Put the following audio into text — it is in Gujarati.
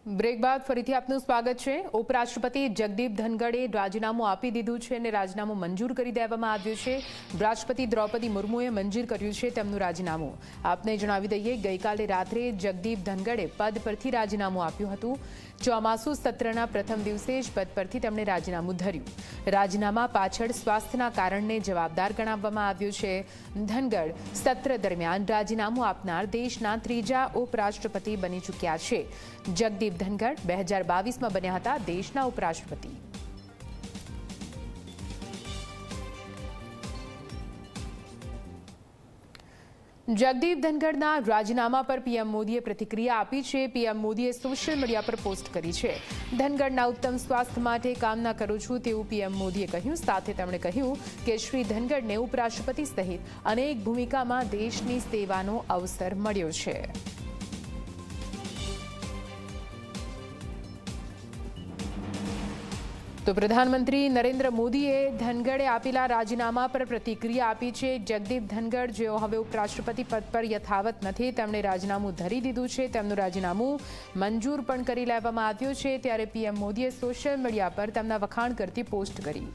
બ્રેક બાદ ફરીથી આપનું સ્વાગત છે। ઉપરાષ્ટ્રપતિ જગદીપ ધનગડે રાજીનામું આપી દીધું છે અને રાજીનામું મંજૂર કરી દેવામાં આવ્યું છે। રાષ્ટ્રપતિ દ્રૌપદી મુર્મુએ મંજૂર કર્યું છે તેમનું રાજીનામું। આપને જણાવી દઈએ, ગઈકાલે રાત્રે જગદીપ ધનગડે પદ પરથી રાજીનામું આપ્યું હતું। ચોમાસુ સત્રના પ્રથમ દિવસે જ પદ પરથી તેમણે રાજીનામું ધર્યું। રાજીનામા પાછળ સ્વાસ્થ્યના કારણને જવાબદાર ગણાવવામાં આવ્યું છે। ધનગડ સત્ર દરમિયાન રાજીનામું આપનાર દેશના ત્રીજા ઉપરાષ્ટ્રપતિ બની ચૂક્યા છે। જગદીપ ધનગડ 2022માં બન્યા હતા દેશના ઉપરાષ્ટ્રપતિ। જગદીપ ધનગડના રાજીનામા પર પીએમ મોદીએ પ્રતિક્રિયા આપી છે। પીએમ મોદીએ સોશિયલ મીડિયા પર પોસ્ટ કરી છે। ધનગડના ઉત્તમ સ્વાસ્થ્ય માટે કામના કરું છું તેવું પીએમ મોદીએ કહ્યું। સાથે તેમણે કહ્યું કે શ્રી ધનગડને ઉપરાષ્ટ્રપતિ સહિત અનેક ભૂમિકામાં દેશની સેવાનો અવસર મળ્યો છે। તો પ્રધાનમંત્રી નરેન્દ્ર મોદીએ ધનગડે આપેલા રાજીનામા પર પ્રતિક્રિયા આપી છે। જગદીપ ધનગડ જેઓ હવે ઉપરાષ્ટ્રપતિ પદ પર યથાવત નથી, તેમણે રાજીનામું ધરી દીધું છે। તેમનું રાજીનામું મંજૂર પણ કરી લેવામાં આવ્યું છે। ત્યારે પીએમ મોદીએ સોશિયલ મીડિયા પર તેમના વખાણ કરતી પોસ્ટ કરી।